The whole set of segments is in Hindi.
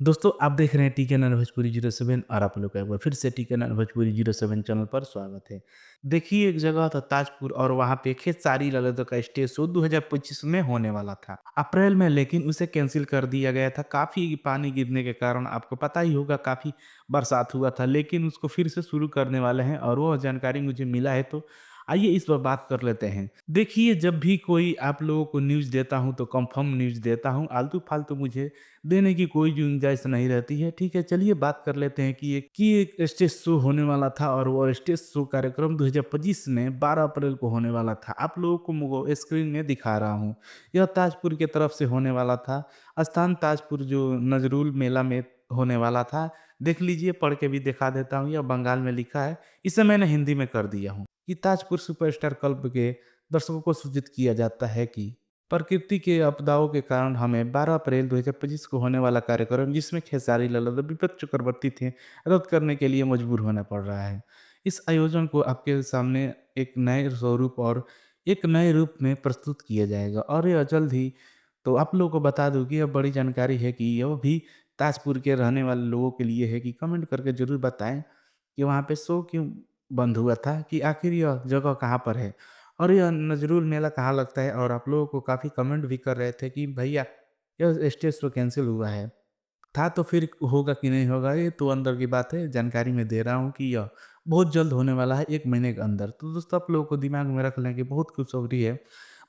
दोस्तों आप देख रहे हैं टीके नाइन भोजपुरी 07 और आप लोग का एक बार फिर से टीके नाइन भोजपुरी 07 चैनल पर स्वागत है। देखिए एक जगह था ताजपुर और वहाँ पे खेसारी लाल का स्टेज शो 2025 में होने वाला था अप्रैल में, लेकिन उसे कैंसिल कर दिया गया था। काफ़ी पानी गिरने के कारण आपको पता ही होगा, काफ़ी बरसात हुआ था, लेकिन उसको फिर से शुरू करने वाले हैं और वो जानकारी मुझे मिला है, तो आइए इस पर बात कर लेते हैं। देखिए जब भी कोई आप लोगों को न्यूज़ देता हूँ तो कंफर्म न्यूज़ देता हूँ, आलतू-फालतू मुझे देने की कोई गुंजाइश नहीं रहती है। ठीक है, चलिए बात कर लेते हैं कि एक स्टेज शो होने वाला था और वो स्टेज शो कार्यक्रम 2025 में 12 अप्रैल को होने वाला था। आप लोगों को वो स्क्रीन में दिखा रहा हूँ। यह ताजपुर की तरफ से होने वाला था। स्थान ताजपुर जो नजरुल मेला में होने वाला था। देख लीजिए, पढ़ के भी दिखा देता हूँ, यह बंगाल में लिखा है। इसे मैंने हिंदी में कर दिया हूँ कि ताजपुर सुपरस्टार क्लब के दर्शकों को सूचित किया जाता है कि प्रकृति के आपदाओं के कारण हमें 12 अप्रैल 2025 को होने वाला कार्यक्रम, जिसमें खेसारी लाल और विपत चक्रवर्ती थे, रद्द करने के लिए मजबूर होना पड़ रहा है। इस आयोजन को आपके सामने एक नए स्वरूप और एक नए रूप में प्रस्तुत किया जाएगा और यह जल्द ही। तो आप लोगों को बता दूं कि यह बड़ी जानकारी है कि यह भी ताजपुर के रहने वाले लोगों के लिए है कि कमेंट करके ज़रूर बताएं कि वहाँ पे शो क्यों बंद हुआ था, कि आखिर यह जगह कहाँ पर है और यह नज़रुल मेला कहाँ लगता है। और आप लोगों को काफ़ी कमेंट भी कर रहे थे कि भैया यह स्टेज शो कैंसिल हुआ है। था तो फिर होगा कि नहीं होगा, ये तो अंदर की बात है। जानकारी मैं दे रहा हूँ कि यह बहुत जल्द होने वाला है, 1 महीने के अंदर। तो दोस्तों आप लोगों को दिमाग में रख लें कि बहुत खुशखबरी है।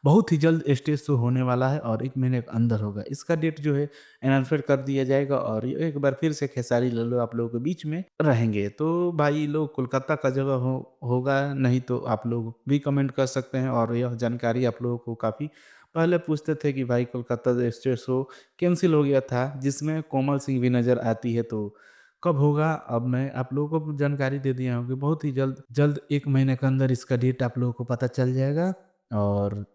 बहुत ही जल्द स्टेज शो होने वाला है और 1 महीने के अंदर होगा। इसका डेट जो है अनाउंसमेंट कर दिया जाएगा और ये एक बार फिर से खेसारी लाल आप लोगों के बीच में रहेंगे। तो भाई लोग कोलकाता का जगह होगा, नहीं तो आप लोग भी कमेंट कर सकते हैं। और यह जानकारी आप लोगों को काफ़ी पहले पूछते थे कि भाई कोलकाता स्टेज शो कैंसल हो गया था, जिसमें कोमल सिंह भी नज़र आती है, तो कब होगा? अब मैं आप लोगों को जानकारी दे दिया हूँ कि बहुत ही जल्द जल्द 1 महीने के अंदर इसका डेट आप लोगों को पता चल जाएगा और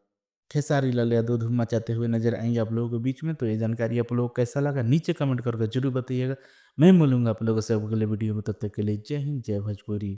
खेसारी लाल यादव धूम मचाते हुए नज़र आएँगे आप लोगों के बीच में। तो ये जानकारी आप लोगों को कैसा लगा, नीचे कमेंट करके ज़रूर बताइएगा। मैं मिलूँगा आप लोगों से अगले वीडियो में, तब तक के लिए जय हिंद, जय भोजपुरी।